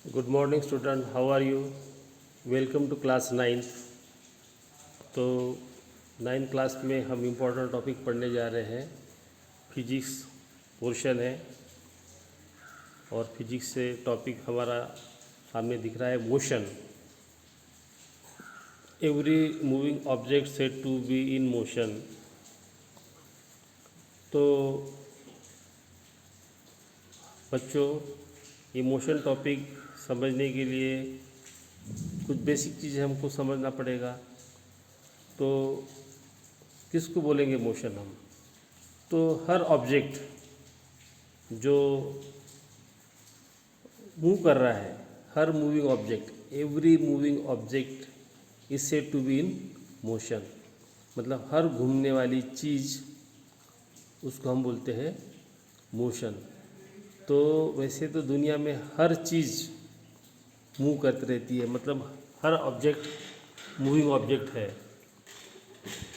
Good morning student, how are you? Welcome to class 9th। तो 9th class में हम important topic पढ़ने जा रहे हैं। फिजिक्स पोर्शन है और फिजिक्स से टॉपिक हमारा सामने दिख रहा है motion. Every moving object said to be in motion. तो बच्चों, ये मोशन टॉपिक समझने के लिए कुछ बेसिक चीज़ें हमको समझना पड़ेगा। तो किसको बोलेंगे मोशन हम? तो हर ऑब्जेक्ट जो मूव कर रहा है, हर moving object, every moving object is said to be in motion. मतलब हर घूमने वाली चीज़, उसको हम बोलते हैं मोशन। तो वैसे तो दुनिया में हर चीज़ मूव करती रहती है, मतलब हर ऑब्जेक्ट मूविंग ऑब्जेक्ट है,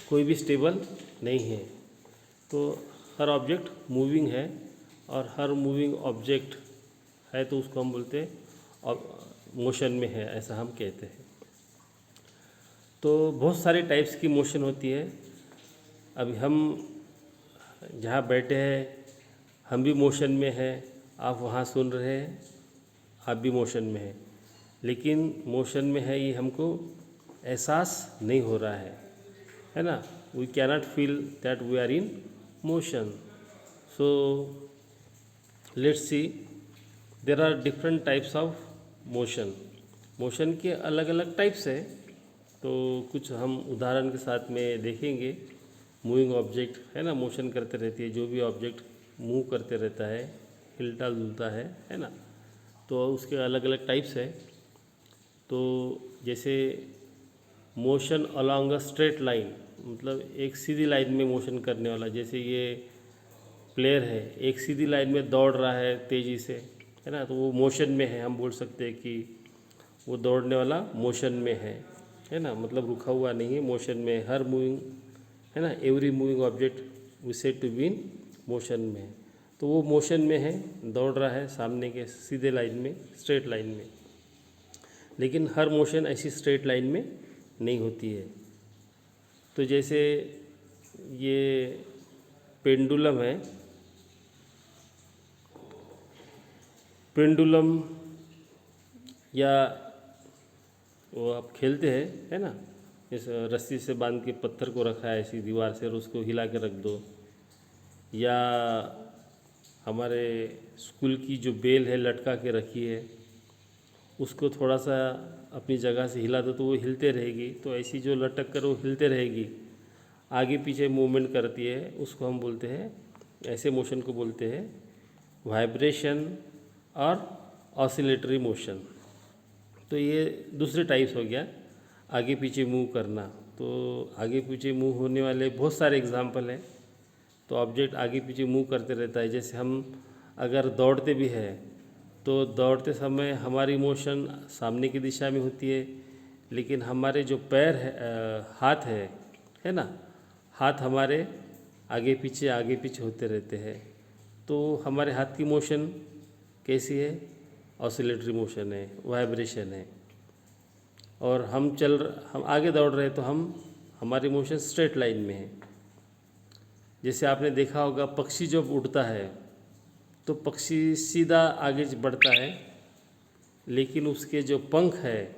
कोई भी स्टेबल नहीं है। तो हर ऑब्जेक्ट मूविंग है और हर मूविंग ऑब्जेक्ट है तो उसको हम बोलते हैं मोशन में है, ऐसा हम कहते हैं। तो बहुत सारे टाइप्स की मोशन होती है। अभी हम जहाँ बैठे हैं हम भी मोशन में हैं, आप वहाँ सुन रहे हैं, आप भी मोशन में हैं। लेकिन मोशन में है ये हमको एहसास नहीं हो रहा है ना। We cannot feel that we are in motion. So let's see, there are different types of motion. Motion के अलग अलग टाइप्स है, तो कुछ हम उदाहरण के साथ में देखेंगे। मूविंग ऑब्जेक्ट है ना, मोशन करते रहती है, जो भी ऑब्जेक्ट मूव करते रहता है, हिलता डुलता है ना। तो उसके अलग अलग टाइप्स है। तो जैसे motion along a straight line, मतलब एक सीधी लाइन में मोशन करने वाला। जैसे ये प्लेयर है, एक सीधी लाइन में दौड़ रहा है तेज़ी से, है ना, तो वो मोशन में है। हम बोल सकते हैं कि वो दौड़ने वाला मोशन में है ना, मतलब रुका हुआ नहीं है, मोशन में। हर मूविंग है ना, every moving object we said to be in motion में है। तो वो मोशन में है, दौड़ रहा है सामने के सीधे लाइन में, स्ट्रेट लाइन में। लेकिन हर मोशन ऐसी स्ट्रेट लाइन में नहीं होती है। तो जैसे ये पेंडुलम है, पेंडुलम या वो आप खेलते हैं है ना, इस रस्सी से बांध के पत्थर को रखा है ऐसी दीवार से और उसको हिला के रख दो। या हमारे स्कूल की जो बेल है लटका के रखी है, उसको थोड़ा सा अपनी जगह से हिला दो तो वो हिलते रहेगी। तो ऐसी जो लटक कर वो हिलते रहेगी, आगे पीछे मूवमेंट करती है, उसको हम बोलते हैं, ऐसे मोशन को बोलते हैं वाइब्रेशन और ऑसिलेटरी मोशन। तो ये दूसरे टाइप्स हो गया, आगे पीछे मूव करना। तो आगे पीछे मूव होने वाले बहुत सारे एग्जाम्पल हैं। तो ऑब्जेक्ट आगे पीछे मूव करते रहता है। जैसे हम अगर दौड़ते भी हैं तो दौड़ते समय हमारी मोशन सामने की दिशा में होती है, लेकिन हमारे जो पैर है, हाथ है ना, हाथ हमारे आगे पीछे होते रहते हैं। तो हमारे हाथ की मोशन कैसी है? ऑसिलेटरी मोशन है, वाइब्रेशन है। और हम आगे दौड़ रहे हैं तो हमारी मोशन स्ट्रेट लाइन में है। जैसे आपने देखा होगा, पक्षी जब उड़ता है तो पक्षी सीधा आगे बढ़ता है, लेकिन उसके जो पंख है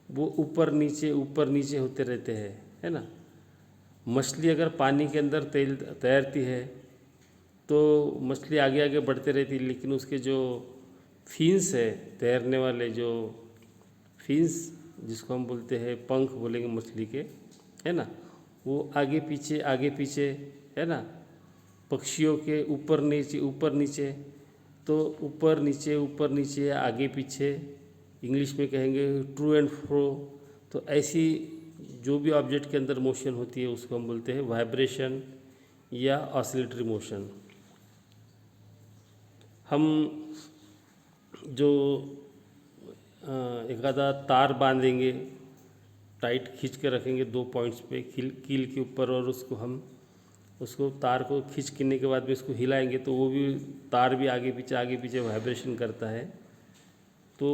वो ऊपर नीचे होते रहते हैं, है ना। मछली अगर पानी के अंदर तैरती है तो मछली आगे आगे बढ़ते रहती है, लेकिन उसके जो फिन्स है, तैरने वाले जो फिन्स, जिसको हम बोलते हैं पंख बोलेंगे मछली के, है ना, वो आगे पीछे है ना, पक्षियों के ऊपर नीचे। तो ऊपर नीचे आगे पीछे, इंग्लिश में कहेंगे ट्रू एंड फ्रो। तो ऐसी जो भी ऑब्जेक्ट के अंदर मोशन होती है उसको हम बोलते हैं वाइब्रेशन या ऑसिलेटरी मोशन। हम जो एक आधा तार बांधेंगे, टाइट खींच के रखेंगे 2 पॉइंट्स पे कील के ऊपर, और उसको तार को खींचने के बाद भी उसको हिलाएंगे तो वो भी तार भी आगे पीछे वाइब्रेशन करता है। तो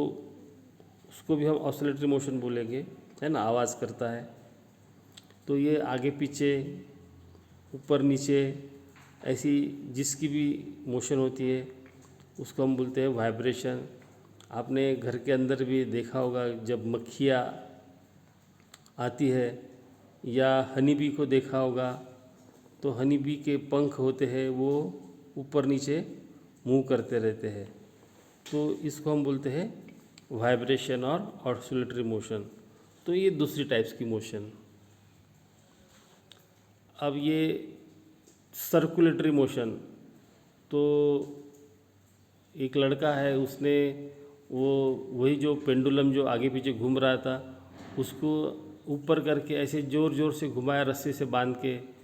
उसको भी हम ऑसिलेटरी मोशन बोलेंगे, है ना, आवाज़ करता है। तो ये आगे पीछे, ऊपर नीचे, ऐसी जिसकी भी मोशन होती है उसको हम बोलते हैं वाइब्रेशन। आपने घर के अंदर भी देखा होगा, जब मक्खियाँ आती है या हनी बी को देखा होगा, तो हनी बी के पंख होते हैं वो ऊपर नीचे मूव करते रहते हैं। तो इसको हम बोलते हैं वाइब्रेशन और ऑसिलेटरी मोशन। तो ये दूसरी टाइप्स की मोशन। अब ये सर्कुलेटरी मोशन, तो एक लड़का है, उसने वो वही जो पेंडुलम जो आगे पीछे घूम रहा था उसको ऊपर करके ऐसे ज़ोर ज़ोर से घुमाया रस्सी से बांध के।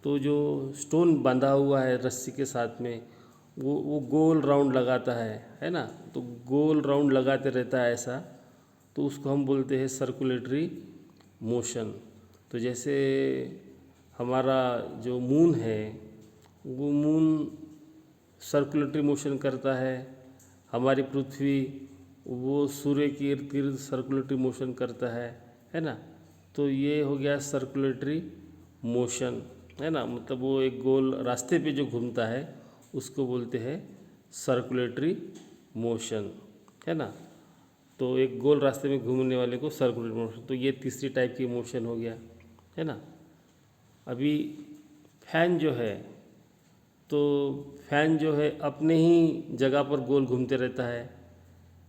तो जो स्टोन बांधा हुआ है रस्सी के साथ में वो गोल राउंड लगाता है ना। तो गोल राउंड लगाते रहता है ऐसा, तो उसको हम बोलते हैं सर्कुलेटरी मोशन। तो जैसे हमारा जो मून है वो मून सर्कुलेटरी मोशन करता है, हमारी पृथ्वी वो सूर्य के इर्द गिर्द सर्कुलेटरी मोशन करता है ना। तो ये हो गया सर्कुलेटरी मोशन, है ना। मतलब वो एक गोल रास्ते पे जो घूमता है उसको बोलते हैं सर्कुलेटरी मोशन, है ना। तो एक गोल रास्ते में घूमने वाले को सर्कुलेटरी मोशन। तो ये तीसरी टाइप की मोशन हो गया, है ना। अभी फैन जो है, तो फैन जो है अपने ही जगह पर गोल घूमते रहता है।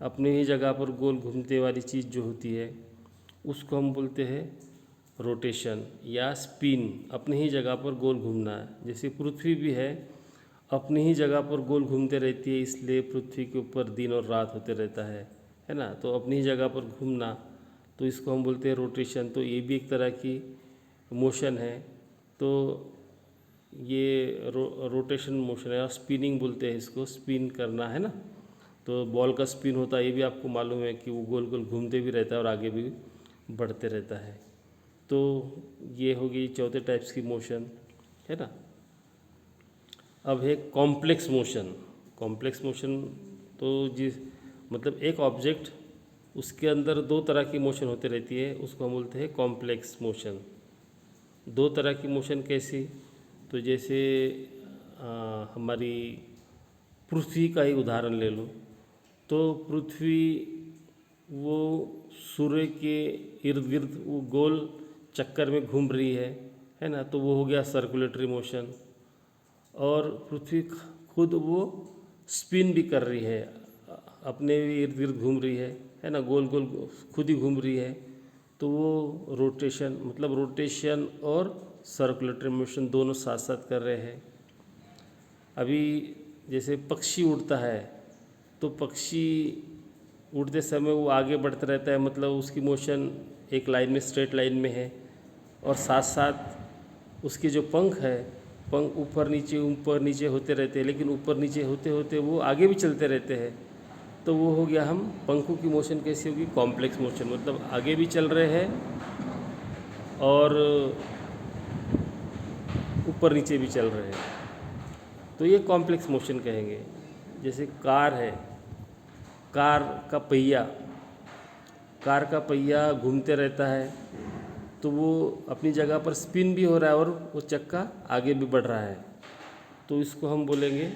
अपने ही जगह पर गोल घूमते वाली चीज़ जो होती है उसको हम बोलते हैं रोटेशन या स्पिन। अपने ही जगह पर गोल घूमना है। जैसे पृथ्वी भी है, अपनी ही जगह पर गोल घूमते रहती है, इसलिए पृथ्वी के ऊपर दिन और रात होते रहता है ना। तो अपनी ही जगह पर घूमना, तो इसको हम बोलते हैं रोटेशन। तो ये भी एक तरह की मोशन है। तो ये रोटेशन मोशन है। और स्पिनिंग बोलते हैं इसको, स्पिन करना, है ना। तो बॉल का स्पिन होता है, ये भी आपको मालूम है कि वो गोल गोल घूमते भी रहता है और आगे भी बढ़ते रहता है। तो ये होगी चौथे टाइप्स की मोशन, है ना। अब है कॉम्प्लेक्स मोशन। कॉम्प्लेक्स मोशन तो जिस मतलब एक ऑब्जेक्ट, उसके अंदर दो तरह की मोशन होती रहती है, उसको हम बोलते हैं कॉम्प्लेक्स मोशन। दो तरह की मोशन कैसी? तो जैसे हमारी पृथ्वी का ही उदाहरण ले लो। तो पृथ्वी वो सूर्य के इर्द गिर्द वो गोल चक्कर में घूम रही है ना। तो वो हो गया सर्कुलेटरी मोशन। और पृथ्वी खुद वो स्पिन भी कर रही है, अपने इर्द गिर्द घूम रही है ना, गोल गोल खुद ही घूम रही है। तो वो रोटेशन, मतलब रोटेशन और सर्कुलेटरी मोशन दोनों साथ साथ कर रहे हैं। अभी जैसे पक्षी उड़ता है, तो पक्षी उड़ते समय वो आगे बढ़ता रहता है, मतलब उसकी मोशन एक लाइन में, स्ट्रेट लाइन में है। और साथ साथ उसके जो पंख है, पंख ऊपर नीचे होते रहते हैं, लेकिन ऊपर नीचे होते होते वो आगे भी चलते रहते हैं। तो वो हो गया, हम पंखों की मोशन कैसी होगी? Complex motion. मतलब आगे भी चल रहे हैं और ऊपर नीचे भी चल रहे हैं, तो ये कॉम्प्लेक्स मोशन कहेंगे। जैसे कार है, कार का पहिया घूमते रहता है, तो वो अपनी जगह पर स्पिन भी हो रहा है और वो चक्का आगे भी बढ़ रहा है। तो इसको हम बोलेंगे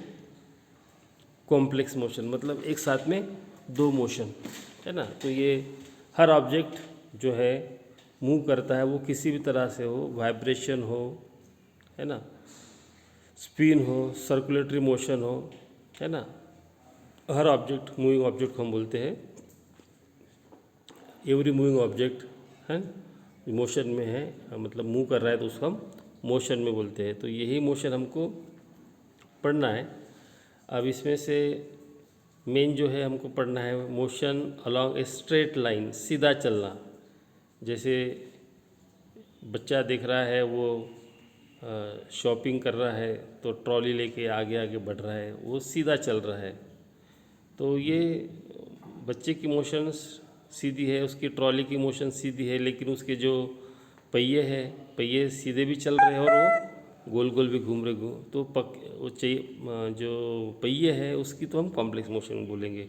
कॉम्प्लेक्स मोशन, मतलब एक साथ में दो मोशन, है ना। तो ये हर ऑब्जेक्ट जो है मूव करता है, वो किसी भी तरह से हो, वाइब्रेशन हो, है ना, स्पिन हो, सर्कुलेटरी मोशन हो, है ना। हर ऑब्जेक्ट, मूविंग ऑब्जेक्ट को हम बोलते हैं, एवरी मूविंग ऑब्जेक्ट है मोशन में है, मतलब मूव कर रहा है, तो उसको हम मोशन में बोलते हैं। तो यही मोशन हमको पढ़ना है। अब इसमें से मेन जो है हमको पढ़ना है motion along a straight line, सीधा चलना। जैसे बच्चा देख रहा है, वो शॉपिंग कर रहा है, तो ट्रॉली लेके आगे आगे बढ़ रहा है, वो सीधा चल रहा है। तो ये बच्चे की मोशन सीधी है, उसकी ट्रॉली की मोशन सीधी है, लेकिन उसके जो पहिए सीधे भी चल रहे हैं और वो गोल गोल भी घूम रहे। तो वो चाहिए जो पहिए है उसकी तो हम कॉम्प्लेक्स मोशन बोलेंगे।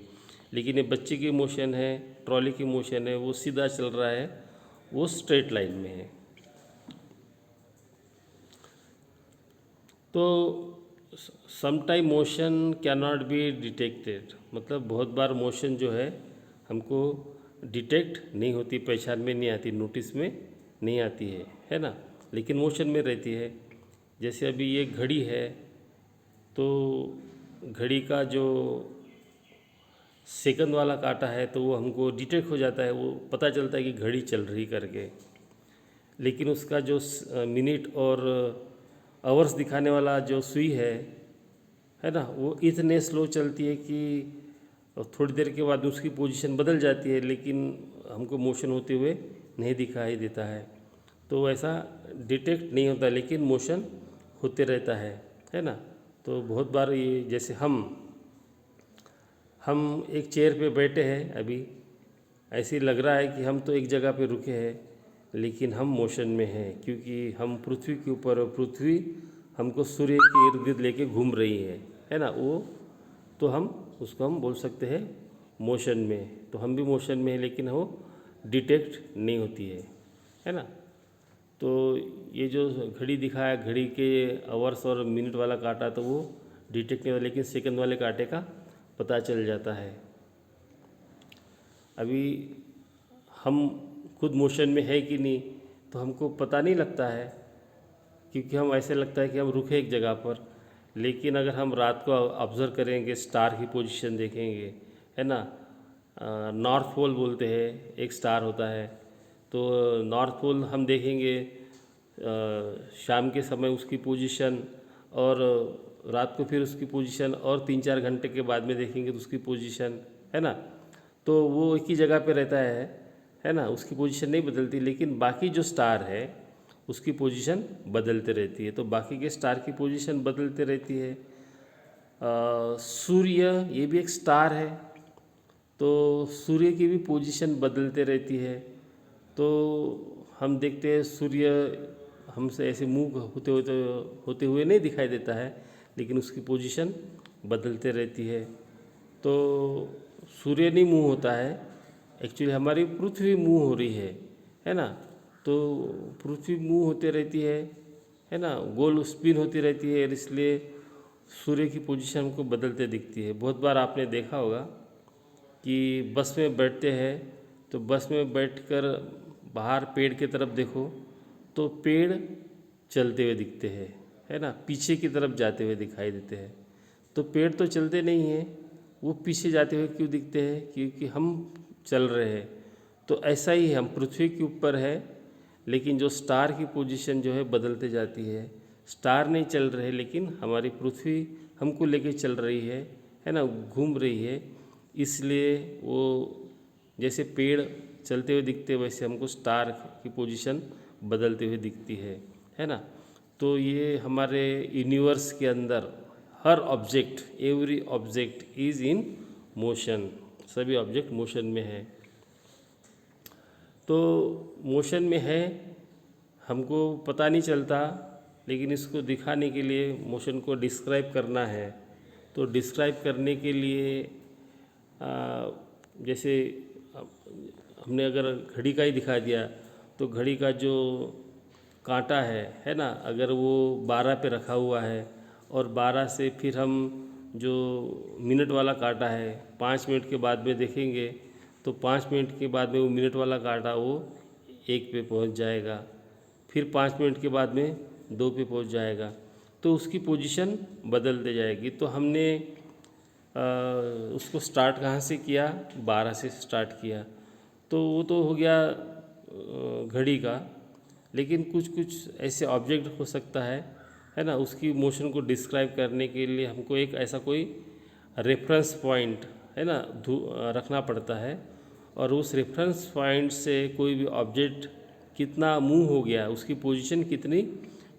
लेकिन ये बच्चे की मोशन है, ट्रॉली की मोशन है, वो सीधा चल रहा है, वो स्ट्रेट लाइन में है। तो sometime motion can not be detected, मतलब बहुत बार मोशन जो है हमको डिटेक्ट नहीं होती, पहचान में नहीं आती, नोटिस में नहीं आती है ना, लेकिन मोशन में रहती है। जैसे अभी ये घड़ी है, तो घड़ी का जो सेकंड वाला काटा है तो वो हमको डिटेक्ट हो जाता है, वो पता चलता है कि घड़ी चल रही करके। लेकिन उसका जो मिनट और आवर्स दिखाने वाला जो सुई है ना, वो इतने स्लो चलती है कि थोड़ी देर के बाद उसकी पोजीशन बदल जाती है, लेकिन हमको मोशन होते हुए नहीं दिखाई देता है। तो ऐसा डिटेक्ट नहीं होता, लेकिन मोशन होते रहता है ना। तो बहुत बार ये जैसे हम एक चेयर पे बैठे हैं, अभी ऐसे लग रहा है कि हम तो एक जगह पे रुके हैं, लेकिन हम मोशन में हैं, क्योंकि हम पृथ्वी के ऊपर, पृथ्वी हमको सूर्य के इर्द गिर्द लेके घूम रही है ना। वो तो हम उसको हम बोल सकते हैं मोशन में। तो हम भी मोशन में हैं, लेकिन वो डिटेक्ट नहीं होती है ना। तो ये जो घड़ी दिखाया, घड़ी के आवर्स और मिनट वाला काटा, तो वो डिटेक्ट नहीं होता, लेकिन सेकंड वाले कांटे का पता चल जाता है। अभी हम खुद मोशन में है कि नहीं तो हमको पता नहीं लगता है, क्योंकि हम ऐसे लगता है कि हम रुके एक जगह पर। लेकिन अगर हम रात को ऑब्ज़र्व करेंगे, स्टार की पोजीशन देखेंगे, है ना, नॉर्थ पोल बोलते हैं, एक स्टार होता है, तो नॉर्थ पोल हम देखेंगे शाम के समय उसकी पोजीशन, और रात को फिर उसकी पोजीशन, और 3-4 घंटे के बाद में देखेंगे तो उसकी पोजीशन, है ना। तो वो एक ही जगह पे रहता है ना, उसकी पोजीशन नहीं बदलती। लेकिन बाकी जो स्टार है उसकी पोजीशन बदलते रहती है। तो बाकी के स्टार की पोजीशन बदलते रहती है। सूर्य ये भी एक स्टार है, तो सूर्य की भी पोजीशन बदलते रहती है। तो हम देखते हैं सूर्य हमसे ऐसे मूव होते हुए नहीं दिखाई देता है, लेकिन उसकी पोजीशन बदलते रहती है। तो सूर्य नहीं मूव होता है, एक्चुअली हमारी पृथ्वी मूव हो रही है ना। तो पृथ्वी मूव होते रहती है ना, गोल स्पिन होती रहती है, और इसलिए सूर्य की पोजीशन हमको बदलते दिखती है। बहुत बार आपने देखा होगा कि बस में बैठते हैं, तो बस में बैठकर बाहर पेड़ की तरफ देखो तो पेड़ चलते हुए दिखते हैं, है ना, पीछे की तरफ जाते हुए दिखाई देते हैं। तो पेड़ तो चलते नहीं हैं, वो पीछे जाते हुए क्यों दिखते हैं? क्योंकि हम चल रहे हैं। तो ऐसा ही हम पृथ्वी के ऊपर है, लेकिन जो स्टार की पोजीशन जो है बदलते जाती है। स्टार नहीं चल रहे, लेकिन हमारी पृथ्वी हमको लेके चल रही है ना, घूम रही है। इसलिए वो जैसे पेड़ चलते हुए दिखते हैं, वैसे हमको स्टार की पोजीशन बदलते हुए दिखती है ना। तो ये हमारे यूनिवर्स के अंदर हर object, every object is in motion, सभी ऑब्जेक्ट मोशन में है। तो मोशन में है, हमको पता नहीं चलता, लेकिन इसको दिखाने के लिए मोशन को डिस्क्राइब करना है। तो डिस्क्राइब करने के लिए जैसे हमने अगर घड़ी का ही दिखा दिया, तो घड़ी का जो कांटा है ना, अगर वो 12 पे रखा हुआ है, और 12 से फिर हम जो मिनट वाला कांटा है 5 मिनट के बाद में देखेंगे, तो 5 मिनट के बाद में वो मिनट वाला कांटा वो 1 पे पहुंच जाएगा, फिर 5 मिनट के बाद में 2 पे पहुंच जाएगा। तो उसकी पोजीशन बदलते जाएगी। तो हमने उसको स्टार्ट कहाँ से किया? 12 से स्टार्ट किया। तो वो तो हो गया घड़ी का। लेकिन कुछ कुछ ऐसे ऑब्जेक्ट हो सकता है ना, उसकी मोशन को डिस्क्राइब करने के लिए हमको एक ऐसा कोई रेफरेंस पॉइंट है ना रखना पड़ता है, और उस रेफरेंस पॉइंट से कोई भी ऑब्जेक्ट कितना मूव हो गया, उसकी पोजीशन कितनी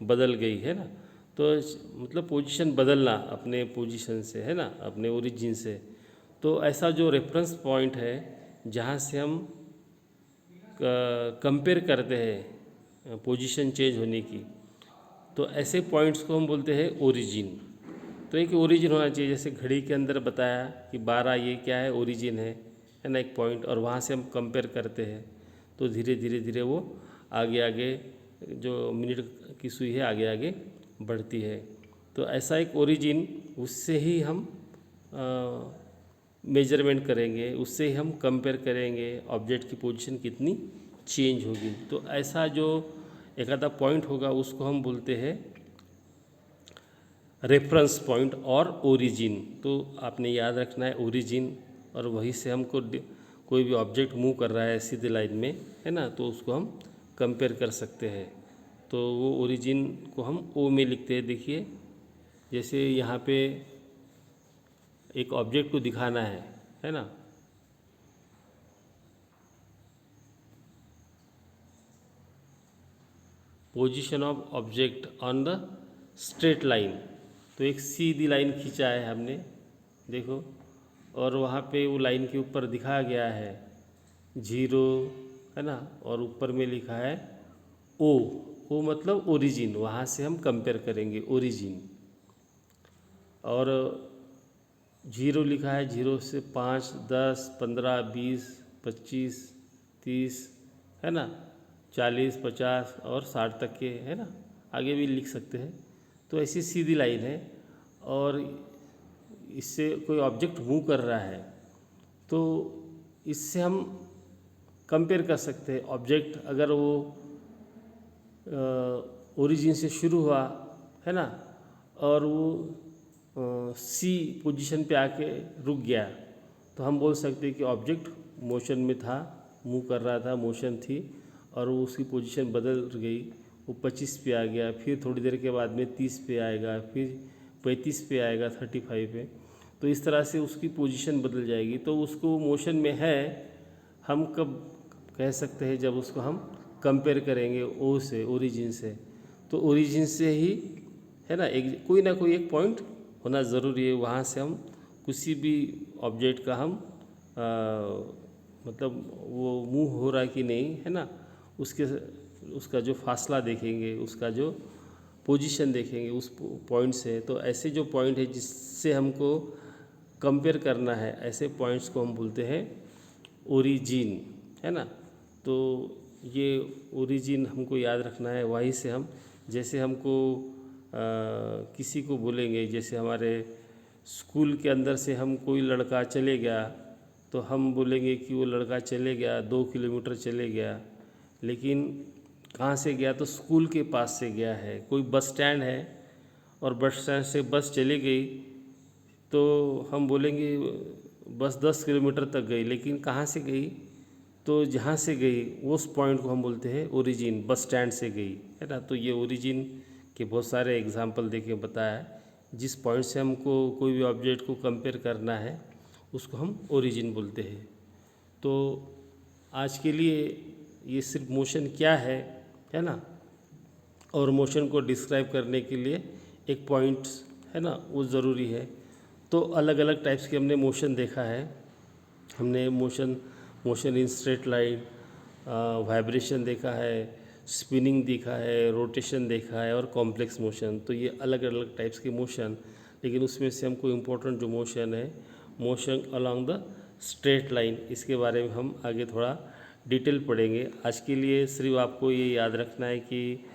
बदल गई, है ना। तो मतलब पोजीशन बदलना अपने पोजीशन से, है ना, अपने ओरिजिन से। तो ऐसा जो रेफरेंस पॉइंट है जहाँ से हम कंपेयर करते हैं पोजीशन चेंज होने की, तो ऐसे पॉइंट्स को हम बोलते हैं ओरिजिन। तो एक ओरिजिन होना चाहिए। जैसे घड़ी के अंदर बताया कि 12 ये क्या है, ओरिजिन है ना, एक पॉइंट, और वहाँ से हम कंपेयर करते हैं तो धीरे धीरे धीरे वो आगे आगे जो मिनट की सुई है आगे आगे बढ़ती है। तो ऐसा एक ओरिजिन, उससे ही हम मेजरमेंट करेंगे, उससे ही हम कंपेयर करेंगे ऑब्जेक्ट की पोजीशन कितनी चेंज होगी। तो ऐसा जो एक आधा पॉइंट होगा उसको हम बोलते हैं रेफरेंस पॉइंट और ओरिजिन। तो आपने याद रखना है ओरिजिन, और वहीं से हमको कोई भी ऑब्जेक्ट मूव कर रहा है सीधे लाइन में, है ना, तो उसको हम कंपेयर कर सकते हैं। तो वो ओरिजिन को हम ओ में लिखते हैं। देखिए जैसे यहाँ पे एक ऑब्जेक्ट को दिखाना है ना, position of object on the straight line. तो एक सीधी लाइन खींचा है हमने, देखो, और वहाँ पे वो लाइन के ऊपर दिखाया गया है 0, है ना, और ऊपर में लिखा है ओ। ओ मतलब ओरिजिन, वहाँ से हम कंपेयर करेंगे ओरिजिन। और 0 लिखा है, 0 से 5, 10, 15, 20, 25, 30, है ना, 40, 50 और 60 तक के, है ना, आगे भी लिख सकते हैं। तो ऐसी सीधी लाइन है, और इससे कोई ऑब्जेक्ट मूव कर रहा है तो इससे हम कंपेयर कर सकते हैं ऑब्जेक्ट, अगर वो ओरिजिन से शुरू हुआ, है ना, और वो सी पोजीशन पे आके रुक गया, तो हम बोल सकते हैं कि ऑब्जेक्ट मोशन में था, मूव कर रहा था, मोशन थी, और वो उसकी पोजीशन बदल गई, वो 25 पे आ गया, फिर थोड़ी देर के बाद में 30 पे आएगा, फिर 35 पे आएगा, 35 पे। तो इस तरह से उसकी पोजीशन बदल जाएगी। तो उसको मोशन में है, हम कब कह सकते हैं, जब उसको हम कंपेयर करेंगे ओ से, ओरिजिन से। तो ओरिजिन से ही, है ना, एक कोई ना कोई एक पॉइंट होना ज़रूरी है, वहाँ से हम किसी भी ऑब्जेक्ट का हम मतलब वो मूव हो रहा है कि नहीं, है ना, उसका जो फासला देखेंगे, उसका जो पोजीशन देखेंगे उस पॉइंट से। तो ऐसे जो पॉइंट है जिससे हमको कंपेयर करना है, ऐसे पॉइंट्स को हम बोलते हैं ओरिजिन, है ना। तो ये ओरिजिन हमको याद रखना है। वहीं से हम, जैसे हमको किसी को बोलेंगे, जैसे हमारे स्कूल के अंदर से हम कोई लड़का चले गया, तो हम बोलेंगे कि वो लड़का चले गया, 2 किलोमीटर चले गया, लेकिन कहाँ से गया, तो स्कूल के पास से गया है। कोई बस स्टैंड है और बस स्टैंड से बस चली गई, तो हम बोलेंगे बस 10 किलोमीटर तक गई, लेकिन कहाँ से गई, तो जहाँ से गई उस पॉइंट को हम बोलते हैं ओरिजिन, बस स्टैंड से गई, है ना। तो ये ओरिजिन के बहुत सारे एग्जाम्पल देके बताया है। जिस पॉइंट से हमको कोई भी ऑब्जेक्ट को कंपेयर करना है उसको हम ओरिजिन बोलते हैं। तो आज के लिए ये सिर्फ मोशन क्या है ना, और मोशन को डिस्क्राइब करने के लिए एक पॉइंट, है ना, वो ज़रूरी है। तो अलग अलग टाइप्स के हमने मोशन देखा है। हमने motion in straight line, vibration देखा है, स्पिनिंग देखा है, रोटेशन देखा है, और कॉम्प्लेक्स मोशन। तो ये अलग अलग टाइप्स के मोशन, लेकिन उसमें से हमको इम्पोर्टेंट जो मोशन है, motion along the straight line, इसके बारे में हम आगे थोड़ा डिटेल पढ़ेंगे। आज के लिए सिर्फ आपको ये याद रखना है कि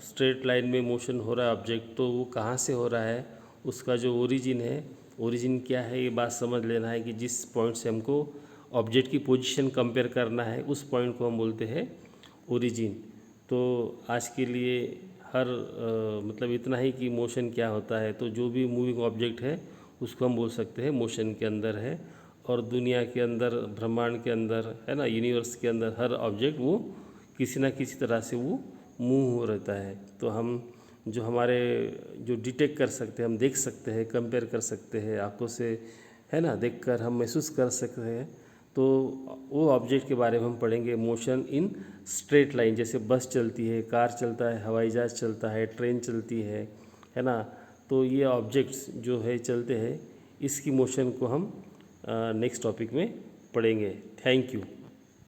स्ट्रेट लाइन में मोशन हो रहा है ऑब्जेक्ट, तो वो कहाँ से हो रहा है, उसका जो ओरिजिन है, ओरिजिन क्या है, ये बात समझ लेना है कि जिस पॉइंट से हमको ऑब्जेक्ट की पोजीशन कंपेयर करना है उस पॉइंट को हम बोलते हैं ओरिजिन। तो आज के लिए मतलब इतना ही कि मोशन क्या होता है। तो जो भी मूविंग ऑब्जेक्ट है उसको हम बोल सकते हैं मोशन के अंदर है, और दुनिया के अंदर, ब्रह्मांड के अंदर, है ना, यूनिवर्स के अंदर हर ऑब्जेक्ट वो किसी ना किसी तरह से वो मूव हो रहता है। तो हम जो हमारे जो डिटेक्ट कर सकते हैं, हम देख सकते हैं, कंपेयर कर सकते हैं आँखों से, है ना, देखकर हम महसूस कर सकते हैं। तो वो ऑब्जेक्ट के बारे में हम पढ़ेंगे मोशन इन स्ट्रेट लाइन। जैसे बस चलती है, कार चलता है, हवाई जहाज़ चलता है, ट्रेन चलती है ना। तो ये ऑब्जेक्ट्स जो है चलते हैं, इसकी मोशन को हम नेक्स्ट टॉपिक में पढ़ेंगे। Thank you.